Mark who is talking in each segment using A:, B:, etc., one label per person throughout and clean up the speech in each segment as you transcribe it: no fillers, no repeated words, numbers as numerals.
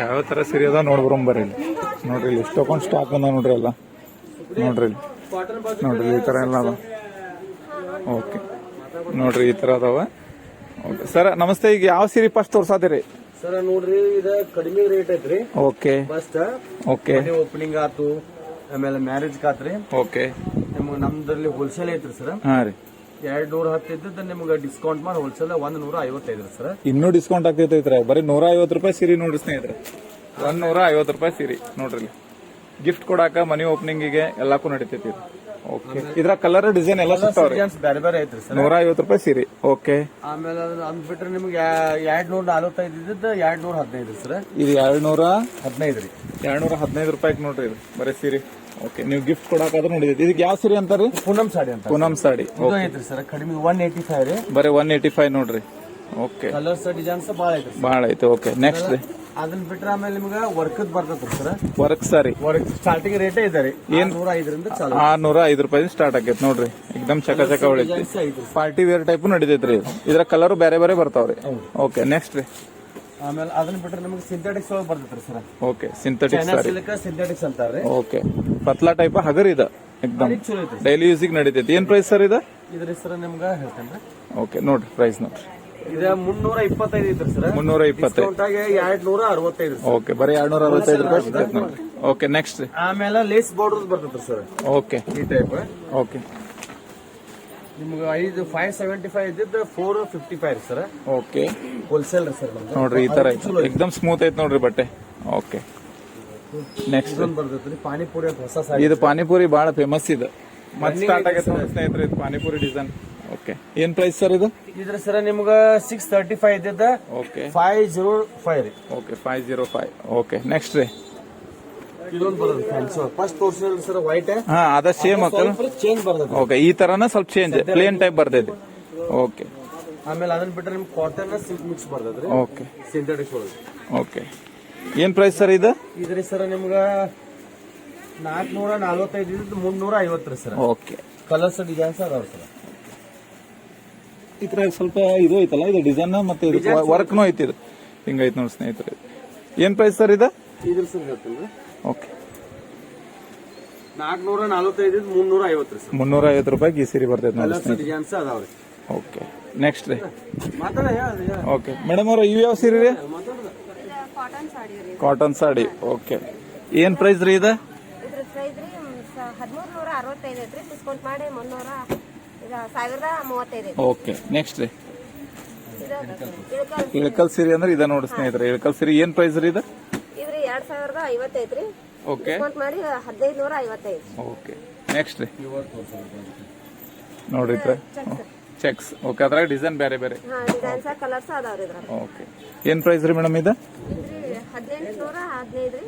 A: ಯಾವ ತರ ಸೀರೆ ಅದ ನೋಡ್ಬರಂಬರಿ ಇಲ್ಲಿ ನೋಡ್ರಿ. ಇಲ್ಲಿ ಎಷ್ಟೊಂದು ಸ್ಟಾಕ್ ಬಂದ ನೋಡ್ರಿ ಎಲ್ಲ. ನೋಡ್ರಿ ಇಲ್ಲಿ ನೋಡ್ರಿ ಈ ತರ ಎಲ್ಲ ಅದ. ಓಕೆ ನೋಡ್ರಿ ಈ ತರ ಅದಾವ. ಓಕೆ ಸರ್ ನಮಸ್ತೆ. ಈಗ ಯಾವ ಸೀರೆ ಫಸ್ಟ್ ತೋರ್ಸಾದಿರಿ
B: ಸರ್? ನೋಡ್ರಿ ಇದು ಕಡಿಮೆ ರೇಟ್ ಐತ್ರಿ.
A: ಓಕೆ
B: ಫಸ್ಟ್
A: ಓಕೆ
B: ಓಪನಿಂಗ್ ಆತು, ಆಮೇಲೆ ಮ್ಯಾರೇಜ್ ಆತ್ರಿ.
A: ಓಕೆ
B: ನಿಮ್ಗೆ ನಮ್ದ್ರಲ್ಲಿ ಹೋಲ್ಸೇಲ್ ಐತ್ರಿ ಸರ್.
A: ಹಾ ರೀ
B: 210 ಇದ್ದದ್ದು ನಿಮ್ಗೆ ಡಿಸ್ಕೌಂಟ್ ಮಾಡಿ ಹೋಲ್ಸೇಲ್ 155 ಸರ್.
A: ಇನ್ನೂ ಡಿಸ್ಕೌಂಟ್ ಆಗ್ತೈತ್ರಿ. ಬರೀ 150 ರೂಪಾಯಿ ಸೀರೆ ನೋಡ್ರಿ ಸ್ನೇಹಿತರೆ. 150 ರೂಪಾಯಿ ಸೀರೆ ನೋಡ್ರಿ. ಗಿಫ್ಟ್ ಕೊಡಾಕ ಮನಿ ಓಪನಿಂಗಿಗೆ ಎಲ್ಲಕ್ಕೂ ನಡೀತೈತಿ. ಓಕೆ ಇದ್ರ ಕಲರ್ ಡಿಸೈನ್ ಎಲ್ಲ ಸಿಗ್ತಾವ್ರಿ.
B: ಬೇರೆ ಬೇರೆ ಐತ್ರಿ ಸರ್.
A: 150 ರೂಪಾಯಿ ಸೀರೆ. ಓಕೆ
B: ಆಮೇಲೆ ಅಂದ್ಬಿಟ್ರೆ ನಿಮ್ಗೆ 245 ಇದ್ದದ್ದು 215 ಸರ್.
A: ಇದು
B: 215 ರೀ.
A: 215 ರೂಪಾಯಿ ನೋಡ್ರಿ ಇದು ಬರೀ ಸೀರೆ. ಓಕೆ ನೀವು ಗಿಫ್ಟ್ ಕೊಡಾಕಾದ್ರೂ ನೋಡಿದೈತಿ. ಇದಕ್ಕೆ ಯಾವ ಸೀರೆ ಅಂತಾರಿ?
B: ಪೂನಂ ಸಾಡಿ ಅಂತ.
A: ಪೂನಂ ಸಾಡಿ
B: ಐತ್ರಿ ಸರ್. ಕಡಿಮೆ 185 ರೀ.
A: ಬರೀ 185 ನೋಡ್ರಿ. ಓಕೆ
B: ಕಲರ್ಸ್ ಡಿಸೈನ್ಸ್ ಬಾಳ ಐತ್ರಿ.
A: ಬಾಳ ಐತಿ. ಓಕೆ ನೆಕ್ಸ್ಟ್ ರೀ.
B: ಅದನ್ನ ಬಿಟ್ರೆ ಆಮೇಲೆ ನಿಮ್ಗೆ ವರ್ಕ್ ಬರ್ತೈತ್ರಿ ಸರ್.
A: ವರ್ಕ್ ಸಾರಿ
B: ಸ್ಟಾರ್ಟಿಂಗ್ ರೇಟ್ ಇದೆ ರೀ. 605 ಚಾಲು.
A: 605 ರೂಪಾಯಿ ಸ್ಟಾರ್ಟ್ ಆಗೈತಿ ನೋಡ್ರಿ. ಎಕ್ದಮ್ ಚಕ ಚಕ ಹೊಳಿತಿ. ಪಾರ್ಟಿ ವೇರ್ ಟೈಪ್ ನಡಿತೈತ್ರಿ. ಇದ್ರ ಕಲರ್ ಬೇರೆ ಬೇರೆ ಬರ್ತಾವ್ರಿ. ಓಕೆ ನೆಕ್ಸ್ಟ್ ರೀ.
B: ಆಮೇಲೆ ಅದನ್ನ ಬಿಟ್ರೆ ನಿಮ್ಗೆ ಸಿಂಥೆಟಿಕ್ಸ್ ಒಳಗೆ ಬರ್ತೈತ್ರಿ ಸರ್.
A: ಓಕೆ ಸಿಂಥೆಟಿಕ್ಸ್ ಸಾರಿ.
B: ಸಿಂಥೆಟಿಕ್ಸ್ ಅಂತಾರ್ರಿ.
A: ಓಕೆ ಪತ್ಲಾ ಟೈಪ್ ಹಗರ್ ಇದ ಎಕ್ದಮ್
B: ಚಲೋ ಐತಿ.
A: ಡೈಲಿ ಯೂಸಿಗೆ ನಡೀತೈತಿ. ಏನ್ ಪ್ರೈಸ್ ಸರ್ ಇದ?
B: ಇದ್ರ ಸರ್ ನಿಮ್ಗೆ ಹೇಳ್ತೇನೆ.
A: ಓಕೆ ನೋಡ್ರಿ ಪ್ರೈಸ್ ನೋಡ್ರಿ.
B: ಇದ 325 ಐತ್ರಿ ಸರ್.
A: 325.
B: 265.
A: ಓಕೆ ಬರೀ 265 ರೂಪಾಯಿ ಸಿಗ್ತೈತಿ ನೋಡ್ರಿ. ಓಕೆ ನೆಕ್ಸ್ಟ್ ರೀ.
B: ಆಮೇಲೆ ಲೇಸ್ ಬಾರ್ಡರ್ ಬರ್ತೈತ್ರಿ ಸರ್.
A: ಓಕೆ
B: ಈ ಟೈಪ್.
A: ಓಕೆ
B: ನಿಮ್ಗೆ 575 ಇದ್ದಿದ್ದು 455 ಸರ್.
A: ಓಕೆ
B: ಹೋಲ್ಸೇಲ್ ಸರ್
A: ನೋಡ್ರಿ ಈ ತರ ಐತಿ. ಎಕ್ದಮ್ ಸ್ಮೂತ್ ಐತಿ ನೋಡ್ರಿ ಬಟ್ಟೆ. ಓಕೆ ನೆಕ್ಸ್ಟ್
B: ಬರ್ತೈತ್ರಿ. ಪಾನಿಪುರಿ ಅಂತ ಹೊಸ ಸಾರಿ.
A: ಇದು ಪಾನಿಪುರಿ ಬಹಳ ಫೇಮಸ್ ಇದು. ಮತ್ತೆ ಸ್ಟಾರ್ಟ್ ಆಗೈತೆ ನೋಡಿ ಸ್ನೇಹಿತರೆ ಇದು ಪಾನಿಪುರಿ ಡಿಸೈನ್. ಓಕೆ ಏನ್ ಪ್ರೈಸ್ ಸರ್ ಇದು?
B: ಇದ್ರ ಸರ್ ನಿಮ್ಗೆ 635 ಇದ್ದಿದ್ದ
A: ಓಕೆ
B: 505 ರೀ.
A: ಓಕೆ 505. ಓಕೆ ನೆಕ್ಸ್ಟ್ ರೀ.
B: ಇದೊಂದು ಬರ್ತದೆ ಫ್ಯಾನ್ಸಿ. ಫಸ್ಟ್ ತೋರಿಸಿದ್ರಲ್ಲ ಸರ್ ವೈಟ್.
A: ಹಾ ಅದ ಸೇಮ್
B: ಚೇಂಜ್ ಬರ್ತದೆ.
A: ಓಕೆ ಈ ತರನ ಸ್ವಲ್ಪ ಚೇಂಜ್ ಪ್ಲೇನ್ ಟೈಪ್ ಬರ್ತೈತಿ. ಓಕೆ
B: ಆಮೇಲೆ ಅದನ್ನ ಬಿಟ್ರೆ ನಿಮ್ಗೆ ಕಾಟನ್ ಸಿಲ್ಕ್ ಮಿಕ್ಸ್ ಬರ್ತದ್ರಿ.
A: ಓಕೆ
B: ಸಿಂಥೆಟಿಕ್ಸ್ ಒಳಗೆ.
A: ಓಕೆ ಏನ್ ಪ್ರೈಸ್ ಸರ್ ಇದು?
B: ಇದ್ರಿ ಸರ್ ನಿಮ್ಗೆ 445 ಇದ್ದು 350 ರೀ ಸರ್.
A: ಓಕೆ
B: ಕಲರ್ಸ್ ಡಿಸೈನ್ಸ್ ಅದಾವ ಸರ್.
A: ಈ ತರ ಸ್ವಲ್ಪ ಇದು ಐತಲ್ಲ ಇದು ಡಿಸೈನ್ ಮತ್ತೆ ವರ್ಕ್ನು ಐತಿ. ಇದು ಹಿಂಗೈತಿ ನೋಡಿ ಸ್ನೇಹಿತರೆ. ಏನ್ ಪ್ರೈಸ್ ಸರ್ ಇದು?
B: ಇದ್ರ ಸರ್ ಹೇಳ್ತೀನಿ.
A: ಓಕೆ
B: 445 ಇದ್ದು 350 ರೀ ಸರ್.
A: 350 ರೂಪಾಯಿಗೆ ಈ ಸೀರೆ ಬರ್ತೈತೆ ನೋಡಿ.
B: ಕಲರ್ಸ್ ಡಿಸೈನ್ಸ್ ಅದಾವ್ರಿ.
A: ಓಕೆ ನೆಕ್ಸ್ಟ್ ರೀ.
B: ಮಾತಾಡ ಹೇಳಿ.
A: ಓಕೆ ಮೇಡಮ್ ಅವ್ರ ಇವು ಯಾವ ಸೀರೆ ರೀ?
C: ಕಾಟನ್ ಸಾಡಿ ರೀ.
A: ಕಾಟನ್ ಸಾಡಿ. ಓಕೆ ಏನ್ ಪ್ರೈಸ್ ರೀ ಇದು?
C: ಇದ್ರ ಪ್ರೈಸ್ ರೀ 1365 ಐತ್ರಿ. ಡಿಸ್ಕೌಂಟ್ ಮಾಡಿ 1035.
A: ಓಕೆ ನೆಕ್ಸ್ಟ್ ರೀ. ಇಳಕಲ್ ಸೀರೆ ಅಂದ್ರೆ ಇದ ನೋಡಿ ಸ್ನೇಹಿತರೆ. ಇಳಕಲ್ ಸೀರೆ ಏನ್ ಪ್ರೈಸ್ ರೀ ಇದು?
C: ಇದ್ರಿ 2050 ಐತ್ರಿ.
A: ಓಕೆ
C: ಡಿಸ್ಕೌಂಟ್ ಮಾಡಿ 1555.
A: ಓಕೆ ನೆಕ್ಸ್ಟ್ ರೀ. ನೋಡ್ರಿ ಚೆಕ್ಸ್. ಓಕೆ ಅದ್ರಾಗ ಡಿಸೈನ್ ಬೇರೆ ಬೇರೆ.
C: ಹಾ ಡಿಸೈನ್ಸ್ ಕಲರ್ಸ್ ಅದಾವ್ರಿ ಇದ್ರ.
A: ಓಕೆ ಏನ್ ಪ್ರೈಸ್ ರೀ ಮೇಡಮ್ ಇದು?
C: ಇದ್ರಿ 1815 ರೀ.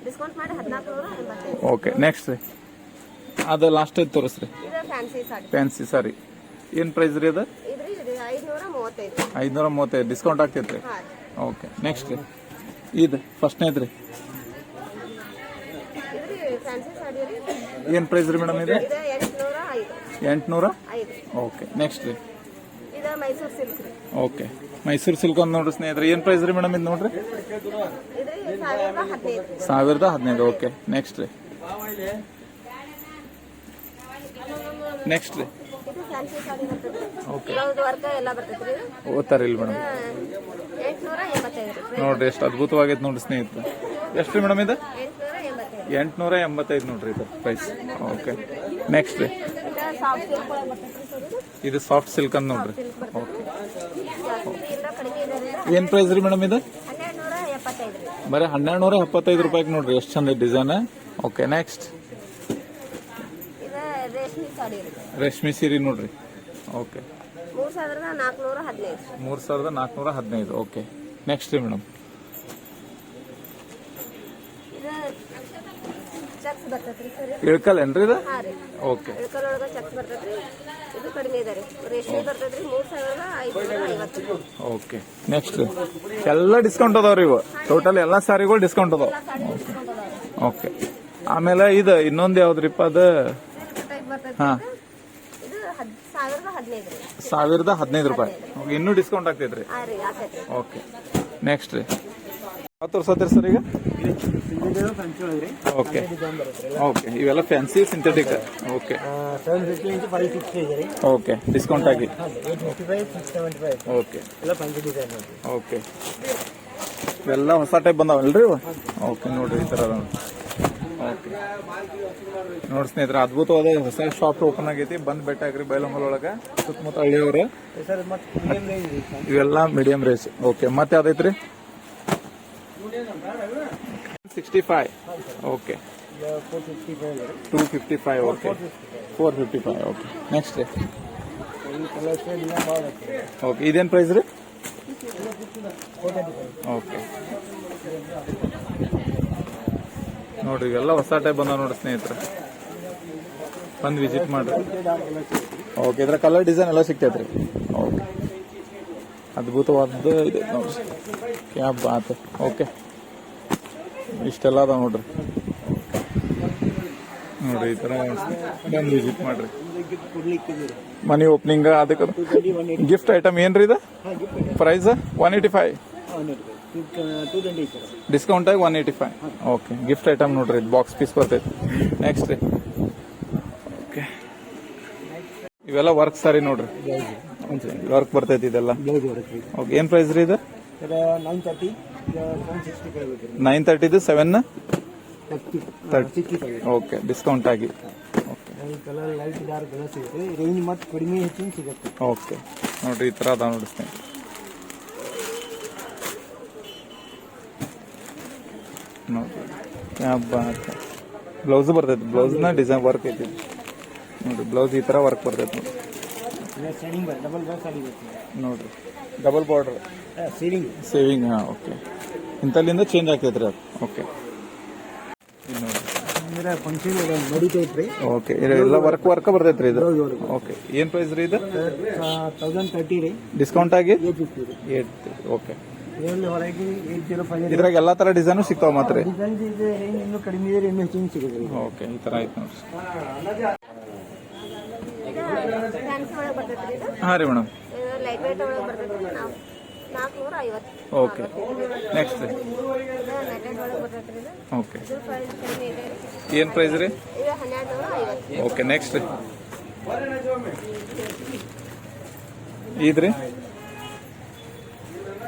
C: ಡಿಸ್ಕೌಂಟ್ ಮಾಡಿ 1485.
A: ಓಕೆ ನೆಕ್ಸ್ಟ್ ರೀ. ಅದು ಲಾಸ್ಟ್ ಐದು ತೋರಿಸ್ರಿ.
C: ಇದು ಫ್ಯಾನ್ಸಿ ಸಾಡಿ.
A: ಫ್ಯಾನ್ಸಿ ಸಾರಿ ಏನ್ ಪ್ರೈಸ್ ರೀ ಅದು?
C: ಇದ್ರಿ 535.
A: 535 ಡಿಸ್ಕೌಂಟ್ ಆಗ್ತೈತ್ರಿ.
C: ಹಾ
A: ಓಕೆ ನೆಕ್ಸ್ಟ್ ರೀ. ಇದು ಫಸ್ಟ್ನೇದ್ ರೀ.
C: ಇದ್ರಿ ಫ್ಯಾನ್ಸಿ ಸಾಡಿ ರೀ.
A: ಏನ್ ಪ್ರೈಸ್ ರೀ ಮೇಡಮ್ ಇದು?
C: ಇದು 805.
A: 805. ಓಕೆ ನೆಕ್ಸ್ಟ್ ರೀ.
C: ಇದು ಮೈಸೂರು ಸಿಲ್ಕ್ ರೀ.
A: ಓಕೆ ಮೈಸೂರು ಸಿಲ್ಕ್ ಒಂದು ನೋಡ್ರಿ ಸ್ನೇಹಿತರೆ. ಏನ್ ಪ್ರೈಸ್ ರೀ ಮೇಡಮ್ ಇದು ನೋಡ್ರಿ?
C: ಇದ್ರಿ 1015.
A: 1015. ಓಕೆ ನೆಕ್ಸ್ಟ್ ರೀ. ನೆಕ್ಸ್ಟ್ ರೀ.
C: ಇದು ಫ್ಯಾನ್ಸಿ ಸಾಡಿ ಬರ್ತದೆ.
A: ಓಕೆ
C: ಬ್ಲೌಸ್ ವರ್ಕ್ ಎಲ್ಲ ಬರ್ತೈತ್ರಿ.
A: ಓದ್ತಾರ ಇಲ್ಲ ಮೇಡಮ್?
C: 885
A: ನೋಡ್ರಿ ಎಷ್ಟು ಅದ್ಭುತವಾಗೈತೆ ನೋಡ್ರಿ ಸ್ನೇಹಿತರೆ. ಎಷ್ಟು ರೀ ಮೇಡಮ್ ಇದು?
C: 885.
A: 885 ನೋಡ್ರಿ ಇದು ಪ್ರೈಸ್. ಓಕೆ ನೆಕ್ಸ್ಟ್ ರೀ.
C: ಸಾಫ್ಟ್ ಸಿಲ್ಕ್ ಒಳಗೆ ಬರ್ತೈತ್ರಿ ಸರ್ ಇದು.
A: ಇದು ಸಾಫ್ಟ್ ಸಿಲ್ಕ್ ಅಂತ ನೋಡ್ರಿ. ಓಕೆ
C: ಜಾಸ್ತಿ ಕಡಿಮೆ ಇದೆ.
A: ಏನ್ ಪ್ರೈಸ್ ರೀ ಮೇಡಮ್ ಇದು?
C: 1275 ರೀ.
A: ಬರೀ 1275 ರೂಪಾಯಿಗೆ ನೋಡ್ರಿ ಎಷ್ಟು ಚಂದ ಡಿಸೈನ್. Okay next.
C: ಇದು ರೇಷ್ಮೆ ಸಾಡಿ ರೀ.
A: ರೇಷ್ಮೆ ಸೀರೆ ನೋಡ್ರಿ. ಓಕೆ
C: 3415.
A: 3415. ಓಕೆ ನೆಕ್ಸ್ಟ್ ರೀ ಮೇಡಮ್.
C: ಇದು ಚೆಕ್ಸ್ ಬರ್ತೈತ್ರಿ ಸರ್.
A: ಇಳ್ಕಲ್ ಏನ್ರಿ ಇದು?
C: ಹಾ ರೀ.
A: ಓಕೆ
C: ಇಳ್ಕಲ್ ಒಳಗೆ ಚೆಕ್ಸ್ ಬರ್ತೈತ್ರಿ. ಇದು ಕಡಿಮೆ ಇದೆ ರೀ. ರೇಷ್ಮೆ ಬರ್ತೈತ್ರಿ 3550.
A: ಓಕೆ ನೆಕ್ಸ್ಟ್ ರೀ. ಎಲ್ಲ ಡಿಸ್ಕೌಂಟ್ ಅದಾವ್ರಿ ಇವು. ಟೋಟಲ್ ಎಲ್ಲ ಸಾರಿಗಳು ಡಿಸ್ಕೌಂಟ್ ಅದಾವ. ಓಕೆ ಆಮೇಲೆ ಇದು ಇನ್ನೊಂದು ಯಾವ್ದ್ರಿಪ್ಪ ಅದು? ಹಾ
C: ಇದು 1015 ರೀ.
A: 1015 ರೂಪಾಯಿ. ಇನ್ನೂ ಡಿಸ್ಕೌಂಟ್ ಆಗ್ತೈತ್ರಿ.
C: ಹಾ ರೀ ಆಗ್ತೈತ್ರಿ.
A: ಓಕೆ ನೆಕ್ಸ್ಟ್ ರೀ. ಯಾವ ತೋರ್ಸತ್ತೀರಿ ಸರ್ ಈಗ?
B: ಫ್ಯಾನ್ಸಿ ಒಳಗ್ರಿ
A: ಓಕೆ
B: ಡಿಸೈನ್ ಬರುತ್ತೆ
A: ಓಕೆ, ಇವೆಲ್ಲ ಫ್ಯಾನ್ಸಿ ಸಿಂಥೆಟಿಕ್. ಓಕೆ
B: 750 ಇಂಚು 560 ಇದೆ ರೀ.
A: ಓಕೆ, ಡಿಸ್ಕೌಂಟ್ ಆಗಿ.
B: 855 675
A: ಓಕೆ
B: ಎಲ್ಲ ಫ್ಯಾನ್ಸಿ ಡಿಸೈನ್ ನೋಡ್ರಿ.
A: ಓಕೆ, ಇವೆಲ್ಲ ಹೊಸ ಟೈಪ್ ಬಂದಾವಲ್ರಿ ಇವು? ಓಕೆ ನೋಡ್ರಿ, ಈ ಥರ ಅದಾವ. ಓಕೆ ನೋಡಿ ಸ್ನೇಹಿತರೆ, ಅದ್ಭುತವಾದ ಹೊಸ ಶಾಪ್ ಓಪನ್ ಆಗೈತಿ. ಬಂದು ಬೆಟ್ಟ ಆಗ್ರಿ ಬೈಲಹೊಂಗಲ ಒಳಗೆ, ಸುತ್ತಮುತ್ತ ಹಳ್ಳಿಯವ್ರೆ.
B: ಸರ್ ಮತ್ತೆ ಮೀಡಿಯಂ ರೇಂಜ್ ರೀ.
A: ಇವೆಲ್ಲ ಮೀಡಿಯಂ ರೇಂಜ್. ಓಕೆ, ಮತ್ತೆ ಯಾವ್ದೈತ್ರಿ? 65. ಓಕೆ,
B: 455 ಇದೆ ರೀ.
A: 255. ಓಕೆ, 455. ಓಕೆ, ನೆಕ್ಸ್ಟ್ ರೀ.
B: ಈ ಕಲರ್ ಶೇಡ್ ಇಲ್ಲ ಭಾಳ ಐತಿ.
A: ಓಕೆ, ಇದೇನು ಪ್ರೈಸ್ ರೀ? ಓಕೆ ನೋಡ್ರಿ, ಇವೆಲ್ಲ ಹೊಸ ಟೈಪ್ ಬಂದಾವ ನೋಡ್ರಿ ಸ್ನೇಹಿತರೆ, ಬಂದು ವಿಸಿಟ್ ಮಾಡ್ರಿ. ಓಕೆ, ಇದ್ರ ಕಲರ್ ಡಿಸೈನ್ ಎಲ್ಲ ಸಿಗ್ತೈತ್ರಿ. ಓಕೆ, ಅದ್ಭುತವಾದ ಇದೆ ನೋಡ್ರಿ, ಕ್ಯಾ ಬಾತ್. ಓಕೆ, ಇಷ್ಟೆಲ್ಲ ಅದಾವ ನೋಡ್ರಿ. ನೋಡ್ರಿ, ಈ ತರ ಬಂದು ವಿಸಿಟ್ ಮಾಡ್ರಿ. ಮನಿ ಓಪನಿಂಗ್ ಅದಕ್ಕೆ ಗಿಫ್ಟ್ ಐಟಮ್ ಏನ್ರಿ ಇದು? ಪ್ರೈಸ್ 185.
B: 220 ಸರ್.
A: ಡಿಸ್ಕೌಂಟ್ ಆಗಿ 185. ಓಕೆ, ಗಿಫ್ಟ್ ಐಟಮ್ ನೋಡ್ರಿ, ಬಾಕ್ಸ್ ಪೀಸ್ ಬರ್ತೈತಿ. ನೆಕ್ಸ್ಟ್ ರೀ. ಓಕೆ, ಇವೆಲ್ಲ ವರ್ಕ್ ಸಾರಿ ನೋಡ್ರಿ, ವರ್ಕ್ ಬರ್ತೈತಿ ಇದೆಲ್ಲ.
B: ಬ್ಲೌಸ್ ಬರುತ್ತೆ.
A: ಓಕೆ, ಏನ್ ಪ್ರೈಸ್ ರೀ ಇದು?
B: 930 765 ಇದೆ ರೀ.
A: 930 7
B: 65.
A: ಓಕೆ, ಡಿಸ್ಕೌಂಟ್ ಆಗಿ. ಓಕೆ
B: ಈ ಕಲರ್ ಲೈಟ್ ಡಾರ್ಕ್ ಕಲರ್ ಸಿಗುತ್ತೆ. ರೇಂಜ್ ಮತ್ತೆ ಕಡಿಮೆ ಹೆಚ್ಚಿನ ಸಿಗುತ್ತೆ.
A: ಓಕೆ ನೋಡ್ರಿ, ಈ ತರ ಅದಾವ ನೋಡಿ ಸ್ನೇಹಿತರೆ. ನೋಡ್ರಿ, ಬ್ಲೌಸ್ ಬರ್ತೈತಿ. ಬ್ಲೌಸ್ನ ಡಿಸೈನ್ ವರ್ಕ್ ಐತಿ ನೋಡ್ರಿ. ಬ್ಲೌಸ್ ಈ ತರ ವರ್ಕ್ ಬರ್ತೈತಿ
B: ಸೀಲಿಂಗ್ ಡಬಲ್ ಬಾಕ್ಸ್ ಸಾಡಿ ಬರುತ್ತೆ
A: ನೋಡ್ರಿ. Double border
B: ceiling
A: saving. ಹಾಂ, ಓಕೆ, ಇಂಥಲ್ಲಿಂದ ಚೇಂಜ್ ಆಗ್ತೈತ್ರಿ ಅದು. ಓಕೆ, ಇದು ನೋಡ್ರಿ.
B: ಅಂದ್ರೆ ಫಂಕ್ಷನ್ ನಡೀತೈತ್ರಿ.
A: ಓಕೆ, ಎಲ್ಲ ವರ್ಕ್ ಬರ್ತೈತ್ರಿ ಇದು. ಓಕೆ, ಏನ್ ಪ್ರೈಸ್ ರೀ ಇದು?
B: 1030 ರೀ.
A: ಡಿಸ್ಕೌಂಟ್ ಆಗಿ
B: 850 ರೀ.
A: 8. ಓಕೆ,
B: ಇದರಲ್ಲಿ ಹೊರಗೆ 805
A: ಇದ್ರಾಗ ಎಲ್ಲಾ ತರ ಡಿಸೈನು ಸಿಗ್ತಾವ ಮಾತ್ರ.
B: ಡಿಸೈನ್ಸ್ ಇದೆ. ರೇಂಜ್ ಇನ್ನೂ ಕಡಿಮೆ ಇದೆ, ಇನ್ನೂ ಹೆಚ್ಚಿನ ಸಿಗುತ್ತೆ ರೀ.
A: ಓಕೆ, ಈ ತರ ಆಯ್ತು ನೋಡ್ರಿ.
C: ಫ್ಯಾನ್ಸಿ ಒಳಗೆ ಬರ್ತೈತ್ರಿ ಇದು.
A: ಹಾಂ ರೀ ಮೇಡಮ್.
C: ಇದು ಲೈಟ್ ವೇಟ್ ಒಳಗೆ ಬರ್ತೈತ್ರಿ. ನಾವು 450.
A: ಓಕೆ, ನೆಕ್ಸ್ಟ್ ರೀ.
C: ಇದು ನೆಟ್ಟೆಡ್ ಒಳಗೆ ಬರ್ತೈತ್ರಿ ಇದು.
A: ಓಕೆ,
C: ಇದು ಪ್ರೈಸ್ ಕಡಿಮೆ ಇದೆ ರೀ.
A: ಏನ್ ಪ್ರೈಸ್ ರೀ?
C: ಇದು 1250.
A: ಓಕೆ, ನೆಕ್ಸ್ಟ್ ರೀ. ಇದ್ರಿ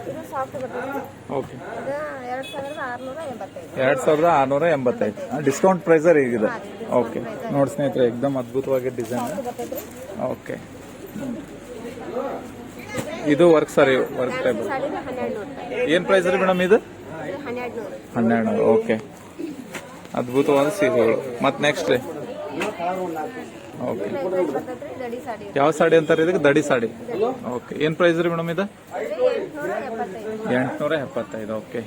C: ಇದು ಸಾಫ್ಟ್ ಬರ್ತೈತ್ರಿ.
A: ಓಕೆ,
C: ಇದು 2685.
A: 2685. ಡಿಸ್ಕೌಂಟ್ ಪ್ರೈಸ್ ರೀ ಈಗ ಇದು. ಓಕೆ, ನೋಡಿ ಸ್ನೇಹಿತರೆ, ಎಕ್ದಮ್ ಅದ್ಭುತವಾಗಿ ಡಿಸೈನ್.
C: ಬರ್ತೈತ್ರಿ.
A: ಓಕೆ, ಇದು ವರ್ಕ್ ಸಾರಿ, ವರ್ಕ್ ಟೈಪ್.
C: ಸಾಡಿ 1200.
A: ಏನ್ ಪ್ರೈಸ್ ರೀ ಮೇಡಮ್ ಇದು?
C: 1200.
A: 1200. ಓಕೆ, ಅದ್ಭುತವಾದ ಸೀರೆಗಳು. ಮತ್ತೆ ನೆಕ್ಸ್ಟ್ ರೀ. ಓಕೆ,
C: ಲೈಟ್ ವೇಟ್ ಬರ್ತೈತ್ರಿ. ದಡಿ ಸಾಡಿ
A: ಯಾವ ಸಾಡಿ ಅಂತಾರೆ ಇದಕ್ಕೆ? ದಡಿ ಸಾಡಿ. ಓಕೆ, ಏನ್ ಪ್ರೈಸ್ ರೀ ಮೇಡಮ್ ಇದು?
C: 875.
A: 875. Okay,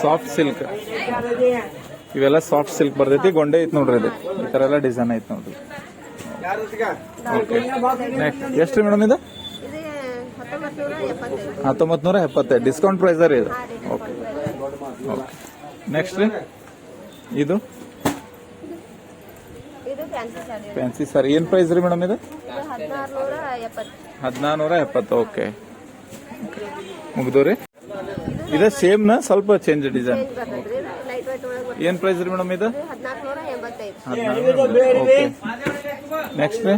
A: soft silk. ಇವೆಲ್ಲ ಸಾಫ್ಟ್ ಸಿಲ್ಕ್ ಬರ್ತೈತಿ. ಗೊಂಡೆ ಐತ್ ನೋಡ್ರಿ ಇದು. ಈ ತರ ಎಲ್ಲ ಡಿಸೈನ್ ಐತ್ ನೋಡ್ರಿ. ಓಕೆ, ನೆಕ್ಸ್ಟ್ ಎಷ್ಟು ರೀ ಮೇಡಮ್ ಇದು?
C: ಇದು 1975.
A: 1975. ಡಿಸ್ಕೌಂಟ್ ಪ್ರೈಸ್ ರೀ ಇದು. ಓಕೆ, ಓಕೆ, ನೆಕ್ಸ್ಟ್ ರೀ. ಇದು
C: ಇದು ಫ್ಯಾನ್ಸಿ ಸಾಡಿ.
A: ಫ್ಯಾನ್ಸಿ ಸಾರಿ. ಏನ್ ಪ್ರೈಸ್ ರೀ ಮೇಡಮ್ ಇದು?
C: ಇದು 1670.
A: 1470. ಓಕೆ, ಮುಗ್ದು ರೀ. ಇದು ಸೇಮ್ ನ ಸ್ವಲ್ಪ ಚೇಂಜ್ ಡಿಸೈನ್.
C: ಚೇಂಜ್ ಬರ್ತೈತ್ರಿ. ಲೈಟ್ ವೇಟ್ ಒಳಗೆ ಬರ್ತೈತ್ರಿ.
A: ಏನ್ ಪ್ರೈಸ್ ರೀ ಮೇಡಮ್ ಇದು?
C: 1485.
A: ಓಕೆ, ನೆಕ್ಸ್ಟ್ ರೀ.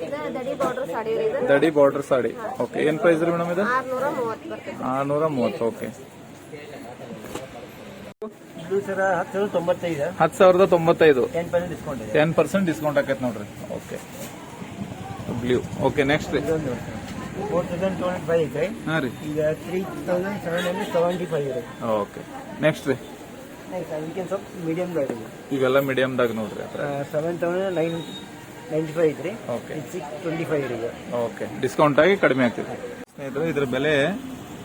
C: ಇದು ದಡಿ ಬಾರ್ಡರ್ ಸಾಡಿ ರೀ ಇದು.
A: ದಡಿ ಬಾರ್ಡರ್ ಸಾಡಿ. ಓಕೆ, ಏನ್ ಪ್ರೈಸ್ ರೀ ಮೇಡಮ್ ಇದು?
C: 630 ಬರ್ತೈತಿ.
A: 630. ಓಕೆ,
B: ಇದು ಸರ 1095.
A: 10,095.
B: 10% ಡಿಸ್ಕೌಂಟ್ ಇದೆ.
A: 10% ಡಿಸ್ಕೌಂಟ್ ಆಕೈತೆ ನೋಡ್ರಿ. Okay, blue. ಓಕೆ, ನೆಕ್ಸ್ಟ್ ರೀ.
B: 4225 ಇದೆ.
A: ಹಾಂ ರೀ.
B: ಈಗ 3775 ಇದೆ.
A: ಓಕೆ, ನೆಕ್ಸ್ಟ್ ರೀ.
B: ನೆಕ್ಸ್ಟ್ ಅದಕ್ಕೆ ಸ್ವಲ್ಪ ಮೀಡಿಯಂ ಗಾಡಿ
A: ಇವೆಲ್ಲ ಮೀಡಿಯಮ್ದಾಗ ನೋಡ್ರಿ.
B: 7995 ಐತ್ರಿ.
A: ಓಕೆ,
B: 625 ಇದೆ.
A: ಓಕೆ, ಡಿಸ್ಕೌಂಟ್ ಆಗಿ ಕಡಿಮೆ ಆಗ್ತೈತಿ ಸ್ನೇಹಿತರೆ. ಇದ್ರ ಬೆಲೆ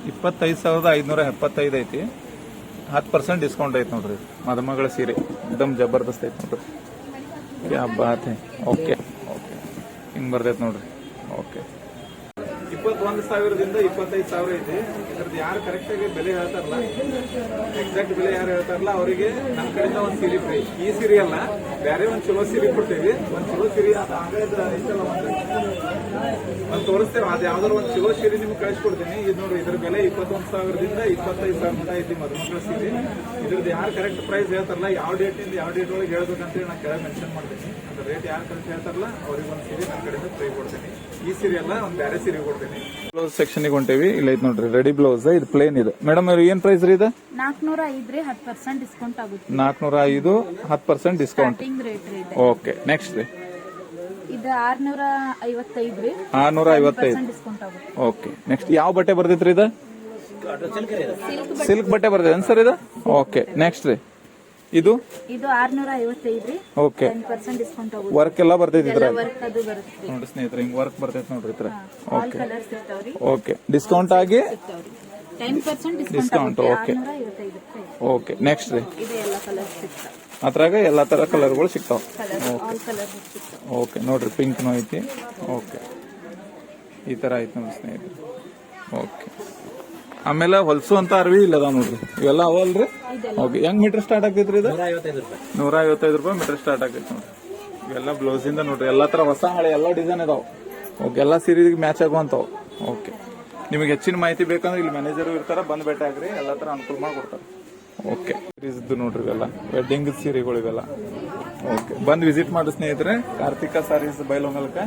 A: 25,575 ಐತಿ. 10% ಡಿಸ್ಕೌಂಟ್ ಐತಿ ನೋಡ್ರಿ. ಮದುಮಗಳ ಸೀರೆ ಎಕ್ದಮ್ ಜಬರ್ದಸ್ತ್ ಐತಿ ನೋಡ್ರಿ. ಕ್ಯಾ ಬಾತ್ ಹೈ. ಓಕೆ, ಓಕೆ, ಹಿಂಗ್ ಬರ್ತೈತಿ ನೋಡ್ರಿ. ಓಕೆ, 21,000ದಿಂದ 25,000 ಐತಿ. ಇದ್ರದ್ದು ಯಾರು ಕರೆಕ್ಟ್ ಆಗಿ ಬೆಲೆ ಹೇಳ್ತಾರಲ್ಲ, ಎಕ್ಸಾಕ್ಟ್ ಬೆಲೆ ಯಾರು ಹೇಳ್ತಾರಲ್ಲ ಅವರಿಗೆ ನಮ್ಮ ಕಡೆಯಿಂದ ಒಂದು ಸೀರೆ ಫ್ರೀ. ಈ ಸೀರೆ ಅಲ್ಲ, ಬೇರೆ ಒಂದು ಚಲೋ ಸೀರೆ ಕೊಡ್ತೇವಿ. ಒಂದು ಚಲೋ ಸೀರೆ ಒಂದು ತೋರಿಸ್ತೇವೆ. ಅದು ಯಾವ್ದಾದ್ರು ಒಂದು ಚಲೋ ಸೀರೆ ನಿಮ್ಗೆ ಕಳಿಸ್ಕೊಡ್ತೀನಿ. ಇದು ನೋಡಿ, ಇದ್ರ ಬೆಲೆ 21,000ದಿಂದ 25,000 ಮಟ ಐತಿ ಮದುಮಕ್ಕಳ ಸೀರೆ. ಇದ್ರದ್ದು ಯಾರು ಕರೆಕ್ಟ್ ಪ್ರೈಸ್ ಹೇಳ್ತಾರಲ್ಲ, ಯಾವ ಡೇಟ್ ಇಂದ ಯಾವ ಡೇಟ್ ಒಳಗೆ ಹೇಳ್ಬೇಕಂತೇಳಿ ನಾನು ಕೆಳಗೆ ಮೆನ್ಷನ್ ಮಾಡ್ತೀನಿ. ಅದ್ರ ರೇಟ್ ಯಾರು ಕರೆಕ್ಟ್ ಹೇಳ್ತಾರಲ್ಲ ಅವ್ರಿಗೆ ಒಂದು ಸೀರೆ ನನ್ನ ಕಡೆಯಿಂದ ಫ್ರೀ ಕೊಡ್ತೀನಿ. ಈ ಸೀರೆ ಅಲ್ಲ, ಒಂದು ಬೇರೆ ಸೀರೆ ಕೊಡ್ತೀನಿ. ಬ್ಲೌಸ್ ಸೆಕ್ಷನ್ ಹೊಂಟೇವಿ. ಇಲ್ಲ ಐತ್ ನೋಡ್ರಿ, ರೆಡಿ ಬ್ಲೌಸ್. ಇದು ಪ್ಲೇನ್ ಇದೆ ಮೇಡಮ್. ಏನ್ ಪ್ರೈಸ್ ರೀ ಇದು?
D: 405 10% ಡಿಸ್ಕೌಂಟ್ ಆಗುತ್ತೆ.
A: 405 10% ಡಿಸ್ಕೌಂಟ್.
D: ರೇಟ್ ರೀ ಇದೆ.
A: ಓಕೆ, ನೆಕ್ಸ್ಟ್ ರೀ
D: ಇದು 655 ರೀ,
A: 655.
D: ಡಿಸ್ಕೌಂಟ್ ಆಗುತ್ತೆ.
A: ಓಕೆ, ನೆಕ್ಸ್ಟ್ ಯಾವ ಬಟ್ಟೆ ಬರ್ತೈತ್ರಿ ಇದು? ಸಿಲ್ಕ್ ಬಟ್ಟೆ ಬರ್ತೈತೆ ಸರ್ ಇದು? ಓಕೆ, ನೆಕ್ಸ್ಟ್ ರೀ ಇದು?
D: ಇದು 655 ರೀ,
A: ಓಕೆ.
D: 10% ಡಿಸ್ಕೌಂಟ್ ಆಗುತ್ತೆ.
A: ವರ್ಕ್ ಎಲ್ಲ ಬರ್ತೈತಿ ಇದ್ರ?
D: ವರ್ಕ್ ಅದು ಬರುತ್ತೆ.
A: ನೋಡಿ ಸ್ನೇಹಿತರೆ, ಹಿಂಗ್ ವರ್ಕ್ ಬರ್ತೈತಿ ನೋಡ್ರಿ ಇದ್ರ.
D: ಆಲ್ ಕಲರ್ಸ್ ಇರ್ತಾವ್ರಿ.
A: ಓಕೆ, ಡಿಸ್ಕೌಂಟ್ ಆಗಿ
D: 10% ಡಿಸ್ಕೌಂಟ್
A: ಡಿಸ್ಕೌಂಟ್.
D: ಆಗುತ್ತೆ.
A: ಓಕೆ
D: 655 ರೂಪಾಯಿ.
A: ಓಕೆ, ನೆಕ್ಸ್ಟ್ ರೀ
D: ಇದು ಎಲ್ಲ ಕಲರ್ಸ್ ಸಿಗ್ತಾವ.
A: ಅದ್ರಾಗ ಎಲ್ಲಾ ತರ ಕಲರ್ಗಳು ಸಿಗ್ತಾವ.
D: ಆಲ್ ಕಲರ್ಸ್ ಸಿಗ್ತಾವ.
A: ಓಕೆ, ನೋಡ್ರಿ ಪಿಂಕ್ನು ಐತಿ. ಓಕೆ, ಈ ತರ ಐತಿ ನೋಡಿ ಸ್ನೇಹಿತರೆ. ಓಕೆ, ಆಮೇಲೆ ಹೊಲ್ಸು ಅಂತ ಅರ್ವಿ ಇಲ್ಲ ಅದಾವ ನೋಡ್ರಿ, ಇವೆಲ್ಲ ಅವಲ್ರಿ. ಓಕೆ, ಹೆಂಗ್ ಮೀಟರ್ ಸ್ಟಾರ್ಟ್ ಆಗ್ತೈತ್ರಿ ಇದು? 155 ರೂಪಾಯಿ ಮೀಟರ್ ಸ್ಟಾರ್ಟ್ ಆಗೈತಿ ನೋಡ್ರಿ. ಇವೆಲ್ಲ ಬ್ಲೌಸ್ ಇಂದ ನೋಡ್ರಿ, ಎಲ್ಲಾ ತರ ಹೊಸ ಹಳೆ ಎಲ್ಲಾ ಡಿಸೈನ್ ಇದಾವ. ಓಕೆ, ಎಲ್ಲಾ ಸೀರೆಗೆ ಮ್ಯಾಚ್ ಆಗುವಂತಾವ. ಓಕೆ, ನಿಮಗೆ ಹೆಚ್ಚಿನ ಮಾಹಿತಿ ಬೇಕಂದ್ರೆ ಇಲ್ಲಿ ಮ್ಯಾನೇಜರ್ ಇರ್ತಾರ, ಬಂದ್ ಭೇಟಿ ಆಗ್ರಿ, ಎಲ್ಲಾ ತರ ಅನುಕೂಲ ಮಾಡ್ಕೊಡ್ತಾರೆ. ಓಕೆ, ಇದು ನೋಡ್ರಿ ಇವೆಲ್ಲ ವೆಡ್ಡಿಂಗ್ ಸೀರೆಗಳು ಇವೆಲ್ಲ. ಓಕೆ, ಬಂದ್ ವಿಸಿಟ್ ಮಾಡಿ ಸ್ನೇಹಿತರೆ, ಕಾರ್ತಿಕ ಸಾರೀಸ್ ಬೈಲೊಂಗಲ್ಕ.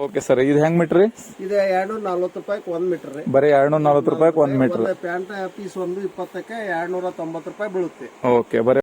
A: ಓಕೆ ಸರ್, ಇದು ಹೆಂಗ್ ಮೀಟರ್ ರೀ?
B: ಇದು 240 ರೂಪಾಯಿಗೆ 1 ಮೀಟರ್ ರೀ.
A: ಬರೀ 240 ರೂಪಾಯಿ 1 ಮೀಟರ್.
B: ಪ್ಯಾಂಟ್ ಪೀಸ್ ಒಂದು 20ಕ್ಕೆ 290 ರೂಪಾಯಿ ಬೀಳುತ್ತೆ.
A: ಓಕೆ, ಬರೀ